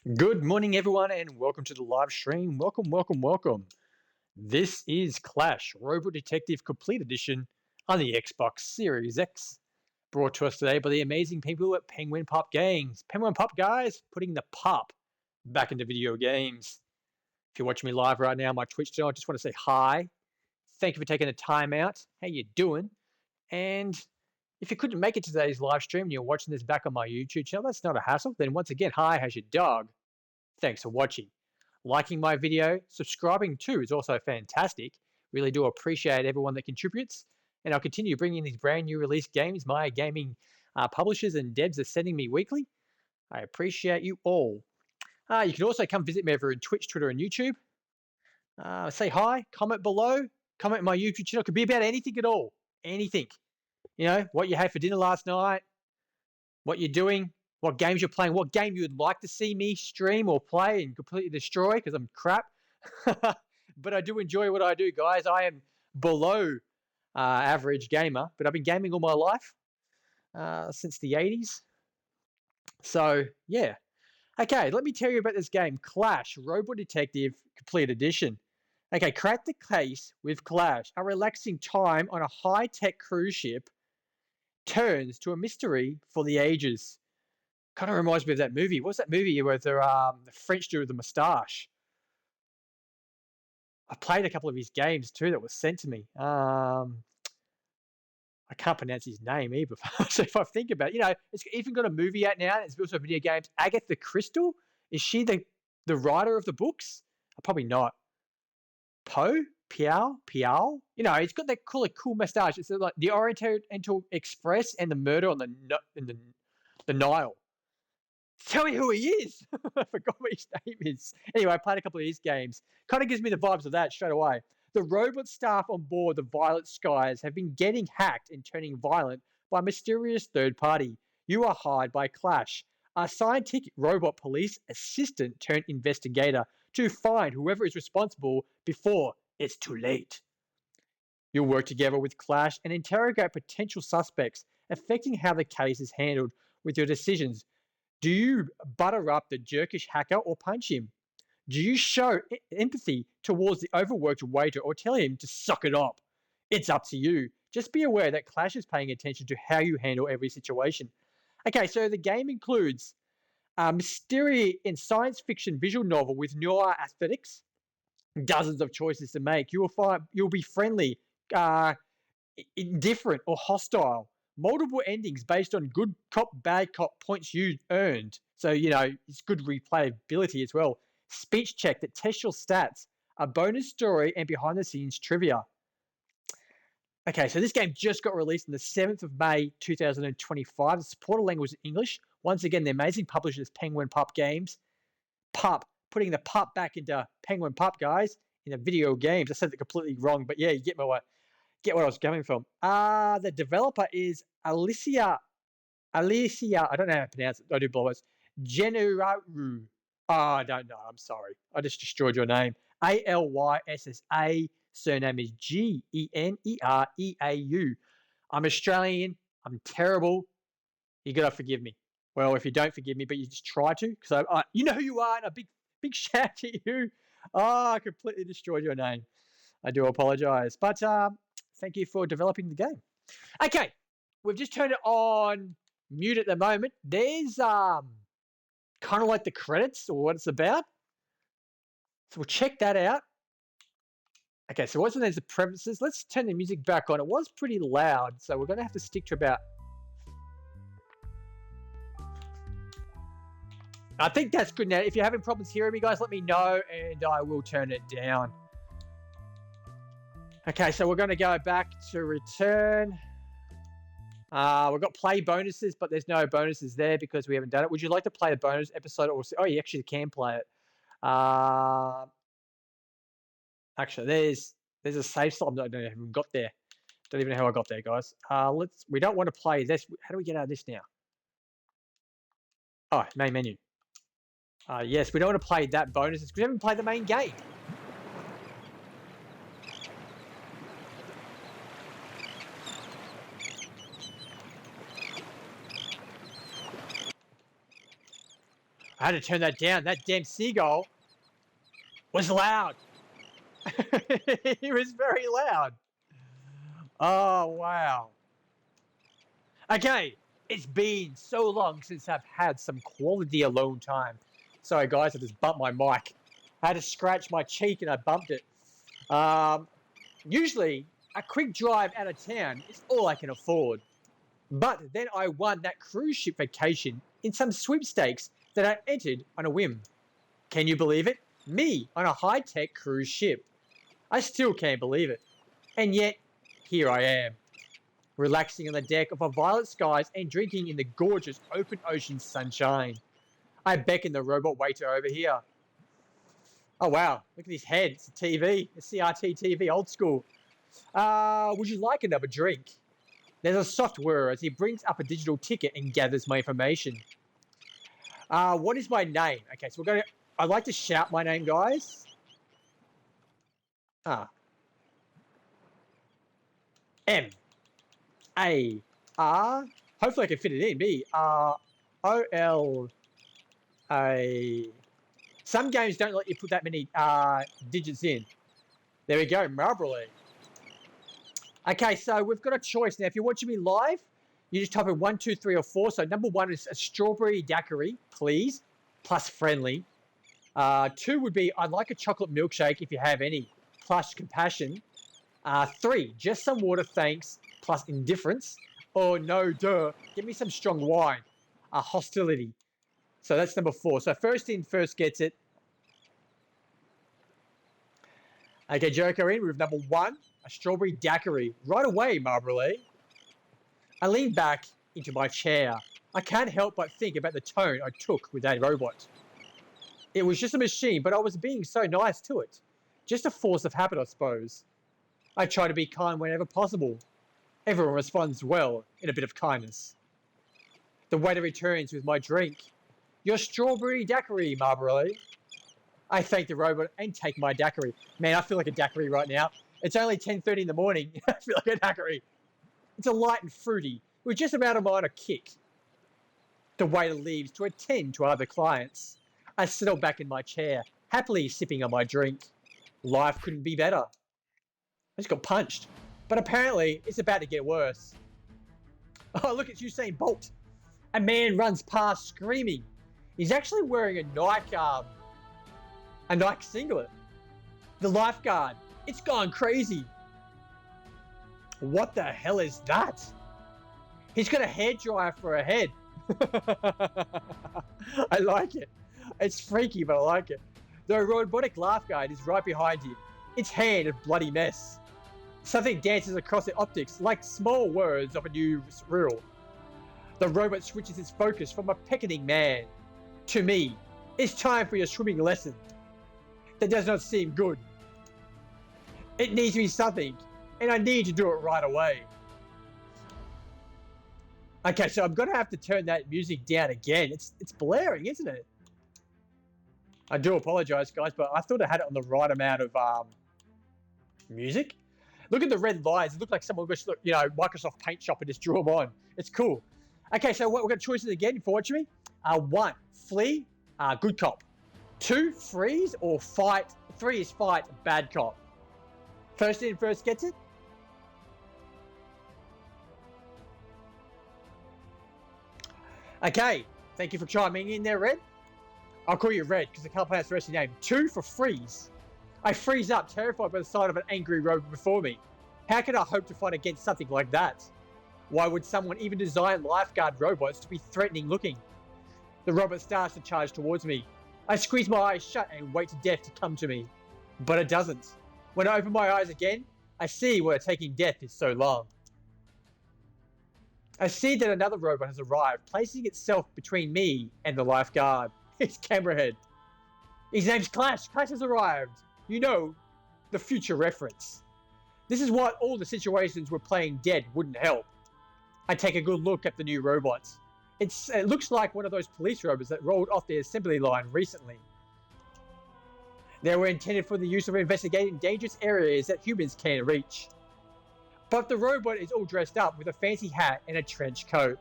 Good morning, everyone, and welcome to the live stream. Welcome. This is Clash Robot Detective Complete Edition on the Xbox Series X, brought to us today by the amazing people at Penguin Pop Games. Penguin Pop, guys, putting the pop back into video games. If you're watching me live right now on my Twitch channel, I just want to say hi. Thank you for taking the time out. How you doing? And if you couldn't make it to today's live stream and you're watching this back on my YouTube channel, that's not a hassle. Then once again, hi, how's your dog? Thanks for watching. Liking my video, subscribing too is also fantastic. Really do appreciate everyone that contributes. And I'll continue bringing these brand new release games my gaming publishers and devs are sending me weekly. I appreciate you all. You can also come visit me over on Twitch, Twitter, and YouTube. Say hi, comment below, comment my YouTube channel. It could be about anything at all. Anything. You know, what you had for dinner last night, what you're doing, what games you're playing, what game you would like to see me stream or play and completely destroy because I'm crap. But I do enjoy what I do, guys. I am below average gamer, but I've been gaming all my life since the 80s. So, yeah. Okay, let me tell you about this game, Clash Robot Detective Complete Edition. Okay, crack the case with Clash. A relaxing time on a high-tech cruise ship turns to a mystery for the ages. Kind of reminds me of that movie. What's that movie with the French dude with the moustache? I played a couple of his games too that was sent to me. I can't pronounce his name either. So if I think about it, it's even got a movie out now. It's also video games. Agatha Crystal, is she the writer of the books? Probably not. Poe? Piao? He's got that cool mustache. It's like the Oriental Express and the murder on the Nile. Tell me who he is. I forgot what his name is. Anyway, I played a couple of his games. Kind of gives me the vibes of that straight away. The robot staff on board the Violet Skies have been getting hacked and turning violent by a mysterious third party. You are hired by Clash, a scientific robot police assistant turned investigator, to find whoever is responsible before it's too late. You'll work together with Clash and interrogate potential suspects, affecting how the case is handled with your decisions. Do you butter up the jerkish hacker or punch him? Do you show empathy towards the overworked waiter or tell him to suck it up? It's up to you. Just be aware that Clash is paying attention to how you handle every situation. Okay, so the game includes a mysterious and science fiction visual novel with noir aesthetics, dozens of choices to make. You'll be friendly, uh, indifferent, or hostile. Multiple endings based on good cop, bad cop points you earned. So, it's good replayability as well. Speech check that tests your stats. A bonus story and behind the scenes trivia. Okay, so this game just got released on the 7th of May 2025. The supported language is English. Once again, the amazing publishers Penguin Pop Games. Putting the pup back into Penguin Pop, guys, in the video games. I said it completely wrong, but yeah, you get what I was coming from. The developer is Alicia. I don't know how to pronounce it. I do blow Generaru. I don't know. I'm sorry. I just destroyed your name. Alyssa. Surname is Genereau. I'm Australian. I'm terrible. You gotta forgive me. Well, if you don't forgive me, but you just try to, because you know who you are, and a big shout to you. I completely destroyed your name. I do apologize, but thank you for developing the game. Okay, we've just turned it on mute at the moment. There's kind of like the credits or what it's about. So we'll check that out. Okay, so what's there's the premises. Let's turn the music back on. It was pretty loud, so we're going to have to stick to about... I think that's good now. If you're having problems hearing me, guys, let me know, and I will turn it down. Okay, so we're going to go back to return. We've got play bonuses, but there's no bonuses there because we haven't done it. Would you like to play a bonus episode? Oh, you actually can play it. Actually, there's a save slot. I don't even got there. Don't even know how I got there, guys. We don't want to play this. How do we get out of this now? Oh, main menu. Yes, we don't want to play that bonuses because we haven't played the main game. I had to turn that down. That damn seagull was loud. He was very loud. Oh, wow. Okay, it's been so long since I've had some quality alone time. Sorry, guys, I just bumped my mic. I had to scratch my cheek and I bumped it. Usually, a quick drive out of town is all I can afford. But then I won that cruise ship vacation in some sweepstakes that I entered on a whim. Can you believe it? Me on a high-tech cruise ship. I still can't believe it. And yet, here I am, relaxing on the deck of a violet skies and drinking in the gorgeous open ocean sunshine. I beckon the robot waiter over here. Oh wow, look at his head. It's a TV, a CRT TV, old school. Would you like another drink? There's a soft whir as he brings up a digital ticket and gathers my information. What is my name? Okay, so I'd like to shout my name, guys. M-A-R. Hopefully I can fit it in. B-R-O-L-A. Some games don't let you put that many digits in. There we go, Marlborough. Okay, so we've got a choice now. If you're watching me live, you just type in 1, 2, 3, or 4. So number 1 is a strawberry daiquiri, please, plus friendly. 2 would be I'd like a chocolate milkshake if you have any, plus compassion. 3, just some water, thanks, plus indifference. Or no, duh, give me some strong wine. Hostility. So that's number 4. So first in, first gets it. Okay, Joker in with number 1, a strawberry daiquiri. Right away, Marlborough. I lean back into my chair. I can't help but think about the tone I took with that robot. It was just a machine, but I was being so nice to it. Just a force of habit, I suppose. I try to be kind whenever possible. Everyone responds well in a bit of kindness. The waiter returns with my drink. Your strawberry daiquiri, Marlborough. I thank the robot and take my daiquiri. Man, I feel like a daiquiri right now. It's only 10:30 in the morning. I feel like a daiquiri. It's a light and fruity, with just about a minor kick. The waiter leaves to attend to other clients. I settle back in my chair, happily sipping on my drink. Life couldn't be better. I just got punched. But apparently, it's about to get worse. Oh, look, it's Usain Bolt. A man runs past screaming. He's actually wearing a Nike singlet. The lifeguard, it's gone crazy. What the hell is that? He's got a hairdryer for a head. I like it. It's freaky, but I like it. The robotic lifeguard is right behind him. Its hand a bloody mess. Something dances across the optics like small words of a new rule. The robot switches its focus from a beckoning man to me. It's time for your swimming lesson. That does not seem good. It needs to be something, and I need to do it right away. Okay, so I'm gonna have to turn that music down again. It's blaring, isn't it? I do apologize, guys, but I thought I had it on the right amount of music. Look at the red lines. It looked like someone just, Microsoft Paint Shop and just drew them on. It's cool. Okay, so we're gonna choices again for watching me. 1, flee, good cop. 2, freeze or fight. 3 is fight, bad cop. First in, first gets it. Okay, thank you for chiming in there, Red. I'll call you Red because I can't pronounce the rest of your name. 2 for freeze. I freeze up, terrified by the sight of an angry robot before me. How could I hope to fight against something like that? Why would someone even design lifeguard robots to be threatening looking? The robot starts to charge towards me. I squeeze my eyes shut and wait to death to come to me. But it doesn't. When I open my eyes again, I see why taking death is so long. I see that another robot has arrived, placing itself between me and the lifeguard. It's Camerahead. His name's Clash. Clash has arrived. You know, the future reference. This is why all the situations we're playing dead wouldn't help. I take a good look at the new robots. It looks like one of those police robots that rolled off the assembly line recently. They were intended for the use of investigating dangerous areas that humans can't reach. But the robot is all dressed up with a fancy hat and a trench coat.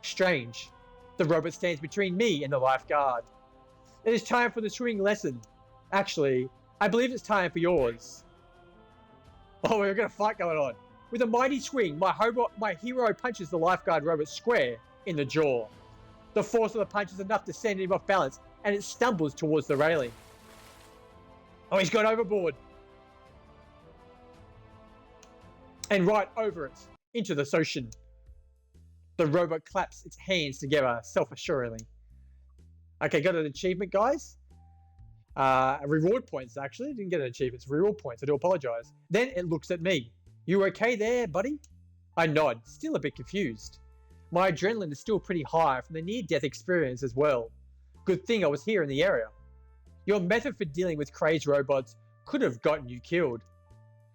Strange. The robot stands between me and the lifeguard. It is time for the swimming lesson. Actually, I believe it's time for yours. Oh, we've got a fight going on. With a mighty swing, my hero punches the lifeguard robot square in the jaw. The force of the punch is enough to send him off balance, and it stumbles towards the railing. Oh, he's gone overboard. And right over it, into the ocean. The robot claps its hands together, self-assuringly. Okay, got an achievement, guys. Reward points, actually. Didn't get an achievement. It's reward points. I do apologize. Then it looks at me. You okay there, buddy? I nod, still a bit confused. My adrenaline is still pretty high from the near-death experience as well. Good thing I was here in the area. Your method for dealing with crazed robots could have gotten you killed.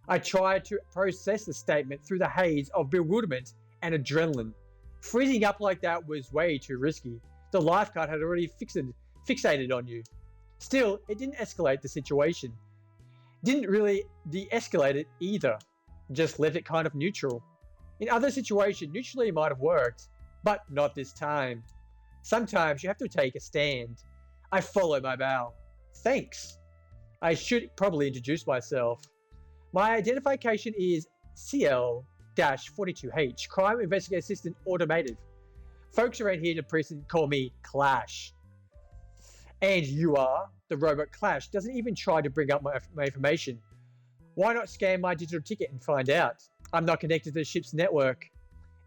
I tried to process the statement through the haze of bewilderment and adrenaline. Freezing up like that was way too risky. The lifeguard had already fixated on you. Still, it didn't escalate the situation. Didn't really de-escalate it either. Just left it kind of neutral. In other situations, neutrally might have worked, but not this time. Sometimes you have to take a stand. I follow my bow. Thanks. I should probably introduce myself. My identification is CL-42H, Crime Investigator Assistant Automated. Folks around here in the precinct call me Clash. And you are? The robot Clash doesn't even try to bring up my information. Why not scan my digital ticket and find out? I'm not connected to the ship's network.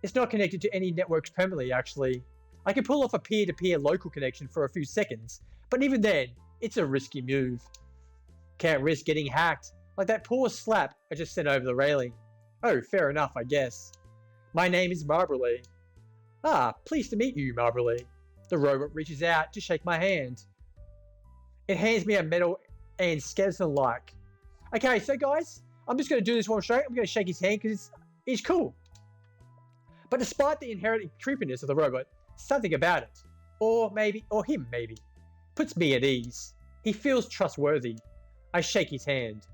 It's not connected to any networks permanently, actually. I can pull off a peer-to-peer local connection for a few seconds, but even then, it's a risky move. Can't risk getting hacked, like that poor slap I just sent over the railing. Oh, fair enough, I guess. My name is Marbury. Ah, pleased to meet you, Marbury. The robot reaches out to shake my hand. It hands me a medal and skeleton-like. Okay, so guys, I'm just going to do this one straight. I'm going to shake his hand because he's cool. But despite the inherent creepiness of the robot, something about it, or him maybe, puts me at ease. He feels trustworthy. I shake his hand.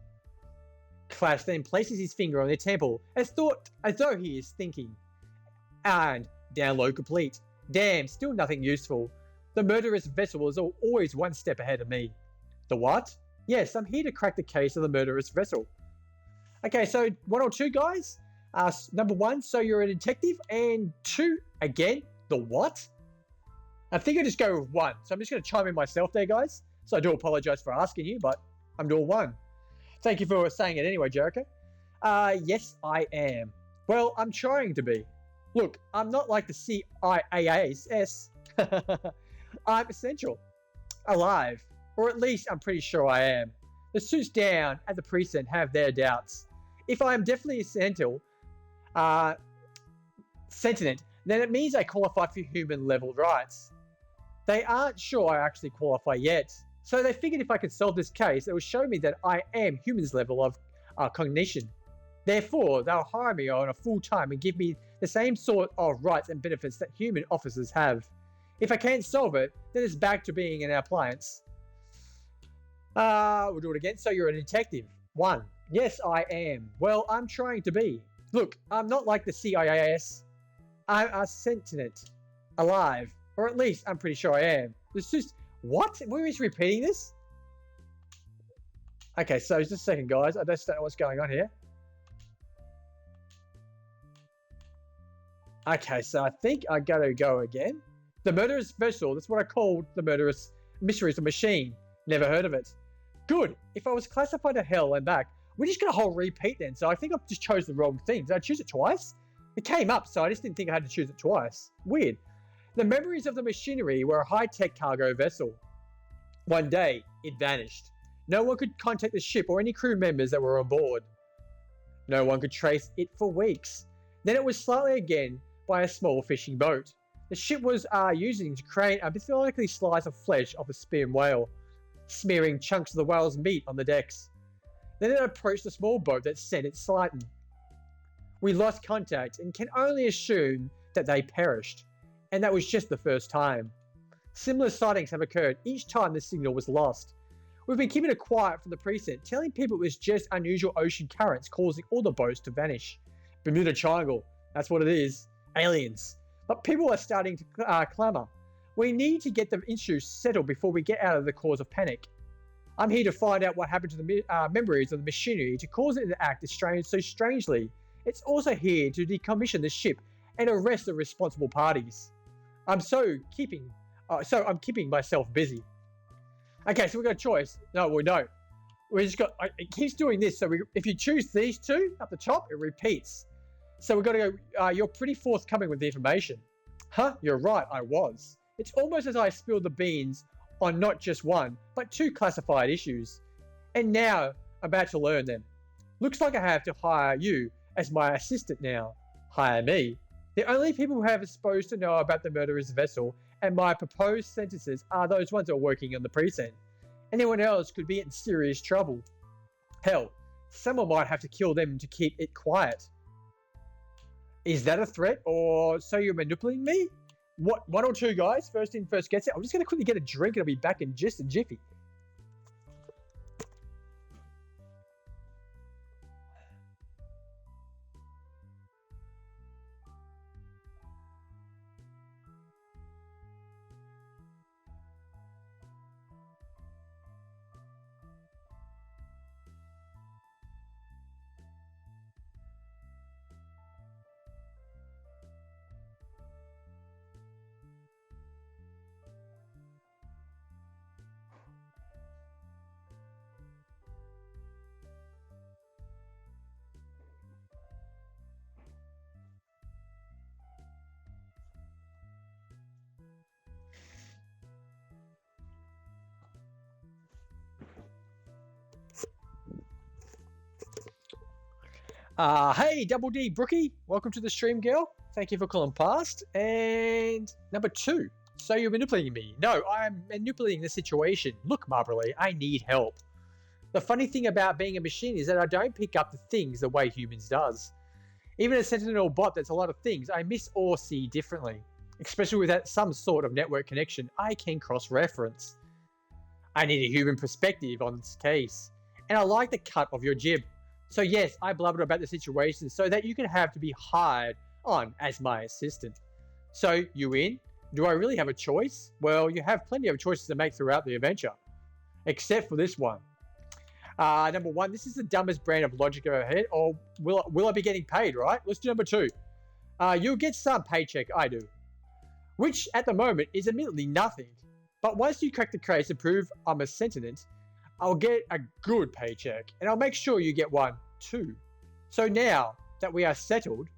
Clash then places his finger on their temple as though he is thinking. And download complete. Damn, still nothing useful. The murderous vessel is always one step ahead of me. The what? Yes, I'm here to crack the case of the murderous vessel. Okay, so 1 or 2, guys. Number 1, so you're a detective, and 2, again, the what? I think I just go with 1. So I'm just going to chime in myself there, guys. So I do apologize for asking you, but I'm doing 1. Thank you for saying it anyway, Jericho. Yes, I am. Well, I'm trying to be. Look, I'm not like the CIAS. I'm essential. Alive. Or at least I'm pretty sure I am. The suits down at the precinct have their doubts. If I am definitely essential, sentient, then it means I qualify for human-level rights. They aren't sure I actually qualify yet, so they figured if I could solve this case, it would show me that I am humans' level of cognition. Therefore, they'll hire me on a full-time and give me the same sort of rights and benefits that human officers have. If I can't solve it, then it's back to being an appliance. We'll do it again. So you're a detective. 1. Yes, I am. Well, I'm trying to be. Look, I'm not like the CIAS. I'm a sentient. Alive. Or at least I'm pretty sure I am. It's just... What? Were we repeating this? Okay, so just a second, guys. I just don't know what's going on here. Okay, so I think I gotta go again. The murderous vessel. That's what I called the murderous mysteries of machine. Never heard of it. Good. If I was classified to hell and back, we're just going to whole repeat then. So I think I just chose the wrong thing. Did I choose it twice? It came up, so I just didn't think I had to choose it twice. Weird. The memories of the machinery were a high-tech cargo vessel. One day, it vanished. No one could contact the ship or any crew members that were on board. No one could trace it for weeks. Then it was slightly again by a small fishing boat. The ship was using to crane a methodically slice of flesh off a sperm whale, smearing chunks of the whale's meat on the decks. Then it approached a small boat that sent it sliding. We lost contact and can only assume that they perished, and that was just the first time. Similar sightings have occurred each time the signal was lost. We've been keeping it quiet from the precinct, telling people it was just unusual ocean currents causing all the boats to vanish. Bermuda Triangle, that's what it is. Aliens. But people are starting to clamour. We need to get the issue settled before we get out of the cause of panic. I'm here to find out what happened to the memories of the machinery to cause it to act so strangely. It's also here to decommission the ship and arrest the responsible parties. I'm keeping myself busy. Okay, so we've got a choice. No, we don't. We just got. It keeps doing this. So if you choose these two up the top, it repeats. So we've got to go. You're pretty forthcoming with the information. Huh? You're right. I was. It's almost as I spilled the beans on not just one, but two classified issues. And now I'm about to learn them. Looks like I have to hire you as my assistant now. Hire me. The only people who are supposed to know about the murderous vessel and my proposed sentences are those ones who are working on the precinct. Anyone else could be in serious trouble. Hell, someone might have to kill them to keep it quiet. Is that a threat, or so you're manipulating me? What, one or two guys? First in, first gets it. I'm just going to quickly get a drink and I'll be back in just a jiffy. Hey, Double D Brookie, welcome to the stream, girl. Thank you for calling past. And number two, so you're manipulating me. No, I'm manipulating the situation. Look, Marley, I need help. The funny thing about being a machine is that I don't pick up the things the way humans does. Even a sentinel bot that's a lot of things, I miss or see differently. Especially without some sort of network connection, I can cross-reference. I need a human perspective on this case. And I like the cut of your jib. So yes, I blubbered about the situation so that you can have to be hired on as my assistant. So, you in? Do I really have a choice? Well, you have plenty of choices to make throughout the adventure. Except for this one. Number one, this is the dumbest brand of logic I've ever had. Or will I be getting paid, right? Let's do number two. You'll get some paycheck, I do. Which, at the moment, is admittedly nothing. But once you crack the case and prove I'm a sentient, I'll get a good paycheck, and I'll make sure you get one too. So now that we are settled,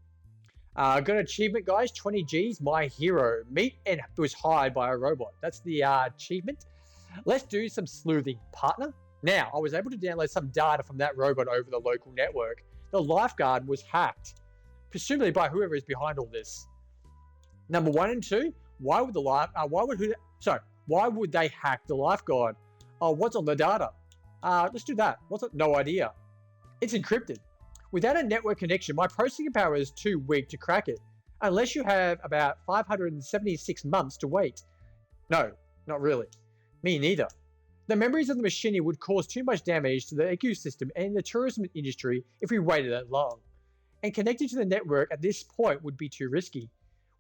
got an achievement, guys, 20 Gs, my hero. Meet and was hired by a robot. That's the achievement. Let's do some sleuthing, partner. Now, I was able to download some data from that robot over the local network. The lifeguard was hacked, presumably by whoever is behind all this. Number one and two, why would they hack the lifeguard? Oh, what's on the data? Let's do that. What's it? No idea. It's encrypted. Without a network connection, my processing power is too weak to crack it, unless you have about 576 months to wait. No, not really. Me neither. The memories of the machinery would cause too much damage to the ecosystem and the tourism industry if we waited that long. And connecting to the network at this point would be too risky.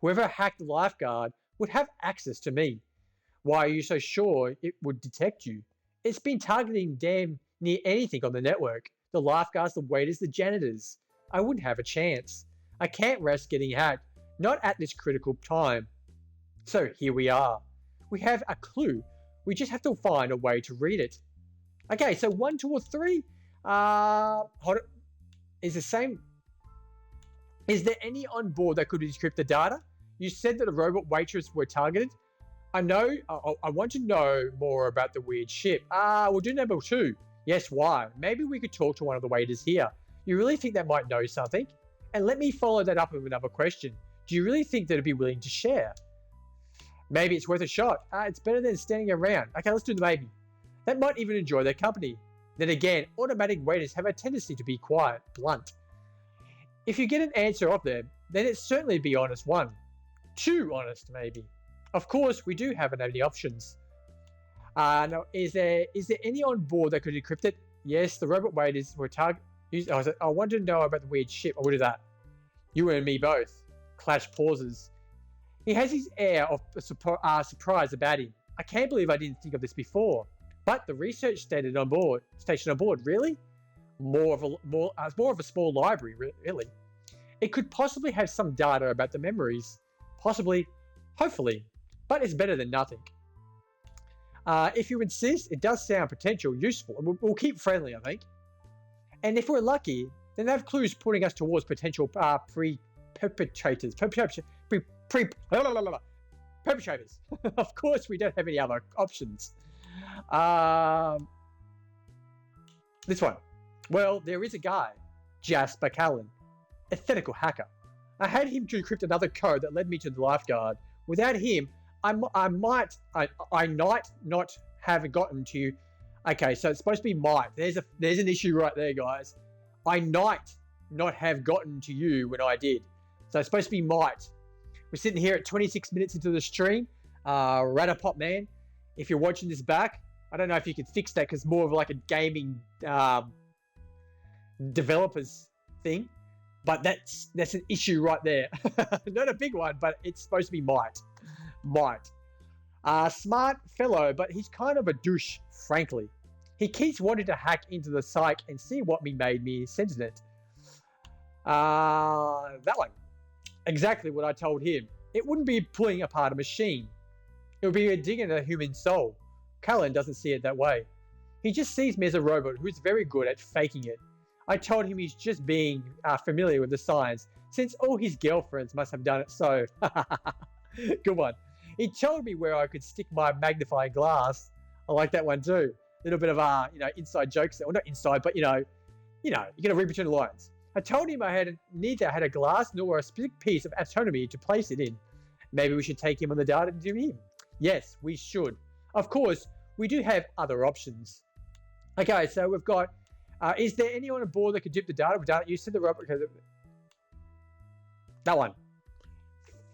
Whoever hacked the lifeguard would have access to me. Why are you so sure it would detect you? It's been targeting damn near anything on the network. The lifeguards, the waiters, the janitors. I wouldn't have a chance. I can't risk getting hacked, not at this critical time. So here we are. We have a clue. We just have to find a way to read it. Okay, so 1, 2, or 3. Hold it. Is the same. Is there any on board that could decrypt the data? You said that the robot waitress were targeted. I want to know more about the weird ship. We'll do number 2. Yes, why? Maybe we could talk to one of the waiters here. You really think they might know something? And let me follow that up with another question. Do you really think they'd be willing to share? Maybe it's worth a shot. It's better than standing around. Okay, let's do the maybe. They might even enjoy their company. Then again, automatic waiters have a tendency to be quiet, blunt. If you get an answer off them, then it's certainly be honest one. Too honest, maybe. Of course, we do have any options. Now, is there any on board that could decrypt it? Yes, the robot waiters were targeted. I wanted to know about the weird ship. I will do that. You and me both. Clash pauses. He has his air of surprise about him. I can't believe I didn't think of this before. But the research station on board, really? More of a small library, really. It could possibly have some data about the memories. Possibly, hopefully. But it's better than nothing. If you insist, it does sound potential useful. We'll keep friendly, I think. And if we're lucky, then they have clues pointing us towards potential perpetrators. Perpetrators. Of course, we don't have any other options. This one. Well, there is a guy, Jasper Callan, ethical hacker. I had him to decrypt another code that led me to the lifeguard. Without him, I might not have gotten to you. Okay, so it's supposed to be might. There's an issue right there, guys. I might not have gotten to you when I did. So it's supposed to be might. We're sitting here at 26 minutes into the stream. Ratapop man, if you're watching this back, I don't know if you can fix that because more of like a gaming developers thing. But that's an issue right there. Not a big one, but it's supposed to be might. Smart fellow, but he's kind of a douche, frankly. He keeps wanting to hack into the psych and see what made me sentient. That one. Exactly what I told him. It wouldn't be pulling apart a machine. It would be a dig in a human soul. Callan doesn't see it that way. He just sees me as a robot who's very good at faking it. I told him he's just being familiar with the science, since all his girlfriends must have done it so. Good one. He told me where I could stick my magnifying glass. I like that one too. A little bit of inside jokes there. Well, not inside, but you gotta read between the lines. I told him I neither had a glass nor a specific piece of autonomy to place it in. Maybe we should take him on the data to him. Yes, we should. Of course, we do have other options. Okay, so we've got. Is there anyone on board that could dip the data? You said the robot. That one.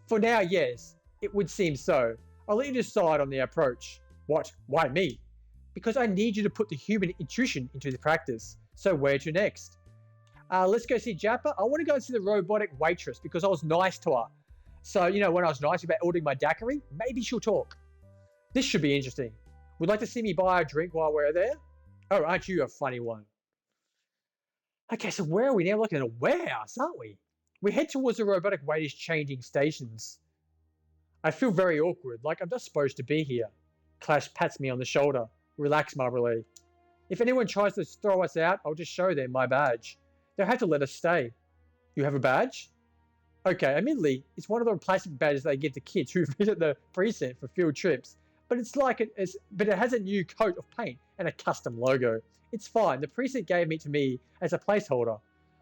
For now, yes. It would seem so. I'll let you decide on the approach. What? Why me? Because I need you to put the human intuition into the practice. So where to next? Let's go see Jappa. I want to go and see the robotic waitress because I was nice to her. So, when I was nice about ordering my daiquiri, maybe she'll talk. This should be interesting. Would like to see me buy a drink while we're there? Oh, aren't you a funny one? Okay, so where are we now? We're looking at a warehouse, aren't we? We head towards the robotic waiters changing stations. I feel very awkward, like I'm just supposed to be here. Clash pats me on the shoulder. Relax, Marley. If anyone tries to throw us out, I'll just show them my badge. They'll have to let us stay. You have a badge? Okay, admittedly, it's one of the plastic badges they give to kids who visit the precinct for field trips. But but it has a new coat of paint and a custom logo. It's fine. The precinct gave it to me as a placeholder.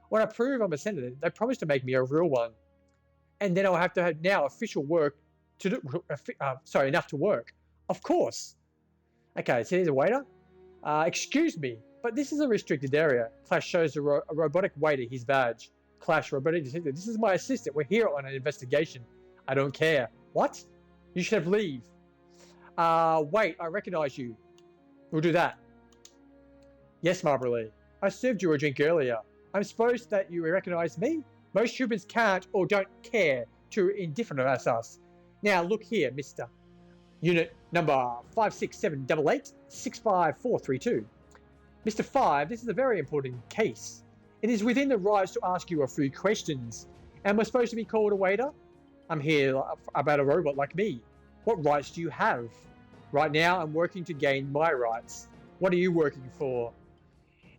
When I prove I'm a senator, they promised to make me a real one. And then I'll have to have now official work to do. Enough to work. Of course. Okay, so here's a waiter. Excuse me, but this is a restricted area. Clash shows a robotic waiter his badge. Clash, robotic detective. This is my assistant. We're here on an investigation. I don't care. What? You should have leave. Wait, I recognize you. We'll do that. Yes, Marley. I served you a drink earlier. I'm supposed that you recognize me? Most humans can't or don't care to indifferent as us. Now look here, Mr. Unit number 56788-65432. Mr. 5, this is a very important case. It is within the rights to ask you a few questions. Am I supposed to be called a waiter? I'm here about a robot like me. What rights do you have? Right now, I'm working to gain my rights. What are you working for?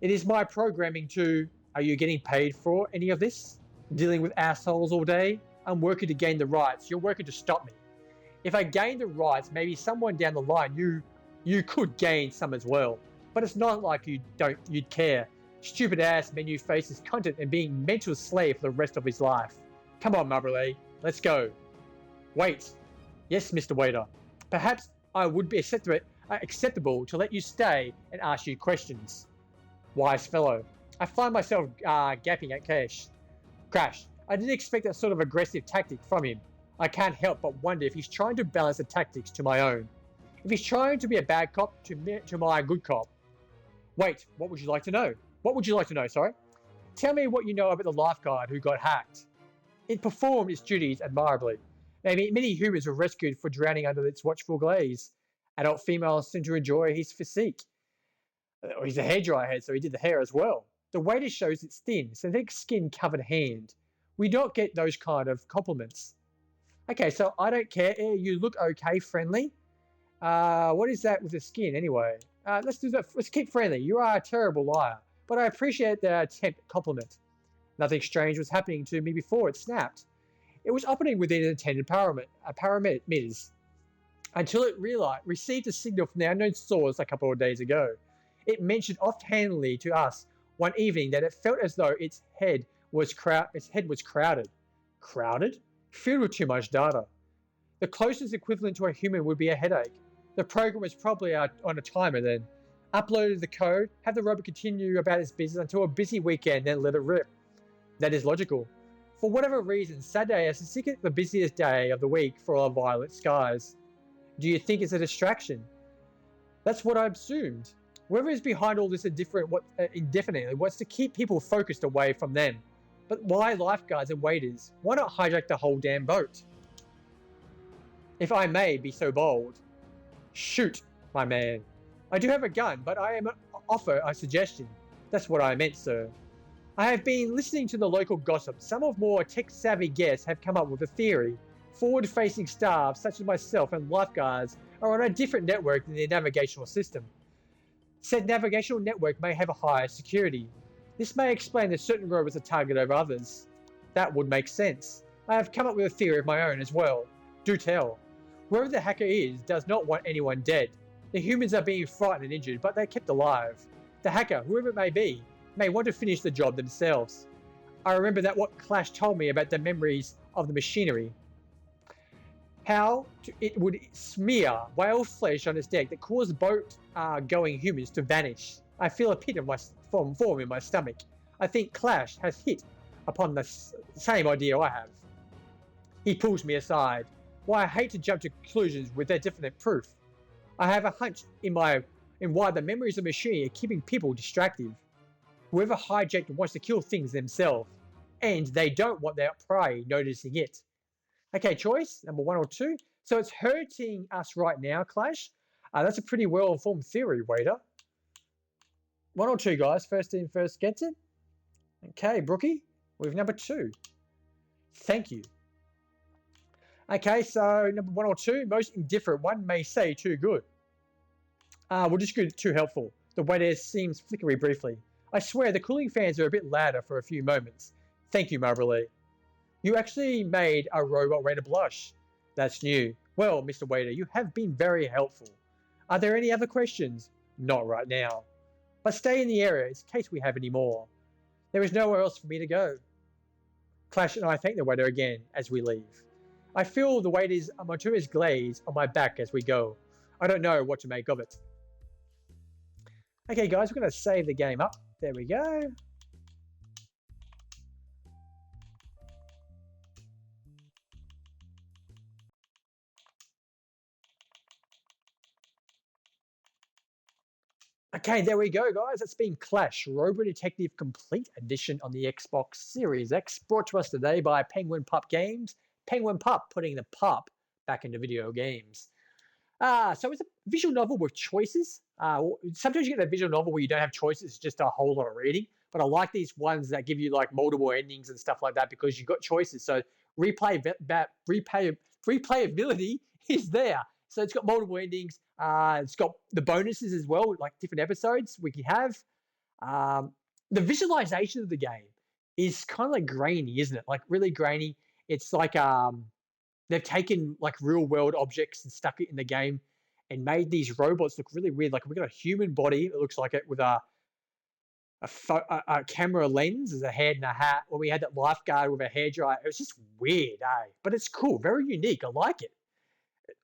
It is my programming to... Are you getting paid for any of this? Dealing with assholes all day? I'm working to gain the rights. You're working to stop me. If I gain the rights, maybe someone down the line, you could gain some as well. But it's not like you'd care. Stupid ass menu faces content and being mental slave for the rest of his life. Come on, Marley. Let's go. Wait. Yes, Mr. Waiter. Perhaps I would be acceptable to let you stay and ask you questions. Wise fellow. I find myself gapping at Crash. I didn't expect that sort of aggressive tactic from him. I can't help but wonder if he's trying to balance the tactics to my own. If he's trying to be a bad cop to my good cop. Wait, what would you like to know? What would you like to know, sorry? Tell me what you know about the lifeguard who got hacked. It performed its duties admirably. Many humans were rescued for drowning under its watchful gaze. Adult females seem to enjoy his physique. He's a hairdryer head, so he did the hair as well. The waiter shows its thin, synthetic skin covered hand. We don't get those kind of compliments. Okay, so I don't care. You look okay, friendly. What is that with the skin anyway? Let's do that. Let's keep friendly. You are a terrible liar, but I appreciate the attempt at compliment. Nothing strange was happening to me before it snapped. It was operating within an intended parameters until it received a signal from the unknown source a couple of days ago. It mentioned offhandedly to us one evening that it felt as though its head was crowded. Crowded? Filled with too much data. The closest equivalent to a human would be a headache. The program was probably on a timer then. Uploaded the code, have the robot continue about its business until a busy weekend, then let it rip. That is logical. For whatever reason, Saturday is the busiest day of the week for our violet skies. Do you think it's a distraction? That's what I assumed. Whoever is behind all this indefinitely wants to keep people focused away from them. But why lifeguards and waiters? Why not hijack the whole damn boat? If I may be so bold. Shoot, my man. I do have a gun, but I am offer a suggestion. That's what I meant, sir. I have been listening to the local gossip. Some of more tech-savvy guests have come up with a theory. Forward-facing staff, such as myself and lifeguards, are on a different network than their navigational system. Said navigational network may have a higher security. This may explain that certain robots are targeted over others. That would make sense. I have come up with a theory of my own as well. Do tell. Whoever the hacker is does not want anyone dead. The humans are being frightened and injured, but they're kept alive. The hacker, whoever it may be, may want to finish the job themselves. I remember that what Clash told me about the memories of the machinery. How it would smear whale flesh on its deck that caused boat-going humans to vanish. I feel a pit of my form in my stomach. I think Clash has hit upon the same idea I have. He pulls me aside. Why I hate to jump to conclusions without definite proof. I have a hunch in why the memories of machinery are keeping people distracted. Whoever hijacked wants to kill things themselves, and they don't want their prey noticing it. Okay, choice number 1 or 2. So it's hurting us right now, Clash. That's a pretty well-informed theory, waiter. 1 or 2, guys. First in, first gets it. Okay, Brookie, with number 2. Thank you. Okay, so number 1 or 2, most indifferent. One may say too good. We'll just go too helpful. The waiter seems flickery briefly. I swear the cooling fans are a bit louder for a few moments. Thank you, Marbley. You actually made a robot waiter blush. That's new. Well, Mr. Waiter, you have been very helpful. Are there any other questions? Not right now. But stay in the area in case we have any more. There is nowhere else for me to go. Clash and I thank the waiter again as we leave. I feel the waiter's Armatua's glaze on my back as we go. I don't know what to make of it. Okay, guys, we're going to save the game up. There we go. Okay, there we go, guys. It's been Clash, Robo Detective Complete Edition on the Xbox Series X, brought to us today by Penguin Pup Games. Penguin Pup putting the pup back into video games. So it's a visual novel with choices. Sometimes you get a visual novel where you don't have choices, it's just a whole lot of reading. But I like these ones that give you like multiple endings and stuff like that because you've got choices. So replayability is there. So it's got multiple endings. It's got the bonuses as well, like different episodes we can have. The visualization of the game is kind of like grainy, isn't it? Like really grainy. It's like they've taken like real world objects and stuck it in the game and made these robots look really weird. Like we've got a human body, it looks like it, with a camera lens as a head and a hat. Or we had that lifeguard with a hairdryer. It was just weird, eh? But it's cool, very unique. I like it.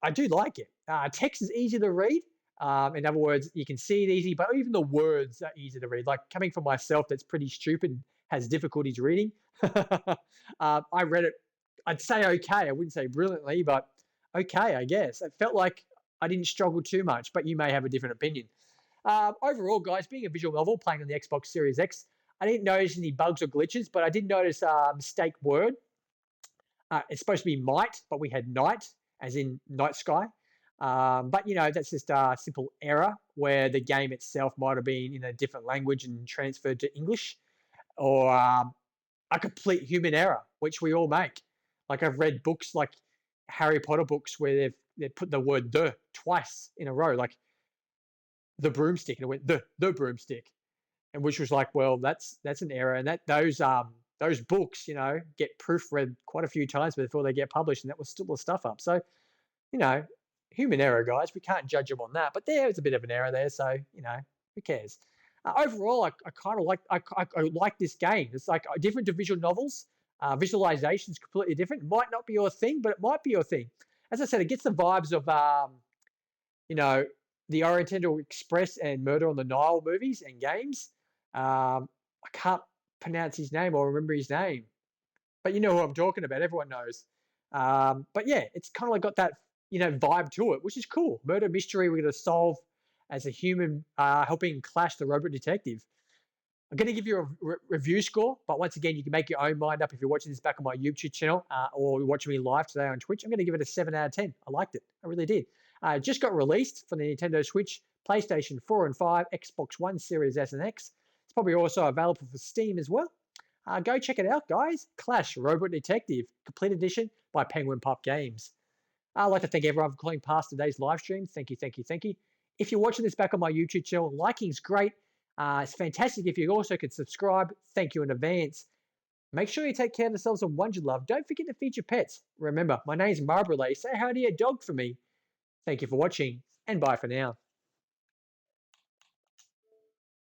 I do like it. Text is easy to read. In other words, you can see it easy, but even the words are easy to read. Like coming from myself that's pretty stupid, has difficulties reading. I read it, I'd say okay. I wouldn't say brilliantly, but okay, I guess. It felt like I didn't struggle too much, but you may have a different opinion. Overall, guys, being a visual novel playing on the Xbox Series X, I didn't notice any bugs or glitches, but I did notice a mistake word. It's supposed to be might, but we had night, as in night sky. But that's just a simple error where the game itself might have been in a different language and transferred to English, or a complete human error, which we all make. Like I've read books like Harry Potter books where they've put the word "the" twice in a row, like the broomstick, and it went the broomstick, and which was like, well, that's an error, and those books, get proofread quite a few times before they get published, and that was still the stuff up. So you know, human error, guys. We can't judge them on that, but there was a bit of an error there, so who cares? Overall, I kind of like I like this game. It's like different to visual novels. Visualization is completely different. It might not be your thing, but it might be your thing. As I said, it gets the vibes of you know, the Oriental Express and Murder on the Nile movies and games. I can't pronounce his name or remember his name, but you know who I'm talking about. Everyone knows. But yeah, it's kind of like got that vibe to it, which is cool. Murder mystery we're going to solve as a human, helping Clash the robot detective. I'm going to give you a review score, but once again, you can make your own mind up if you're watching this back on my YouTube channel or you're watching me live today on Twitch. I'm going to give it a 7 out of 10. I liked it. I really did. It just got released for the Nintendo Switch, PlayStation 4 and 5, Xbox One, Series S and X. It's probably also available for Steam as well. Go check it out, guys. Clash Robot Detective, Complete Edition by Penguin Pop Games. I'd like to thank everyone for calling past today's live stream. Thank you, thank you, thank you. If you're watching this back on my YouTube channel, liking's great. It's fantastic if you also could subscribe. Thank you in advance. Make sure you take care of yourselves and ones you love. Don't forget to feed your pets. Remember, my name's Marbury. Say hi to your dog for me. Thank you for watching, and bye for now.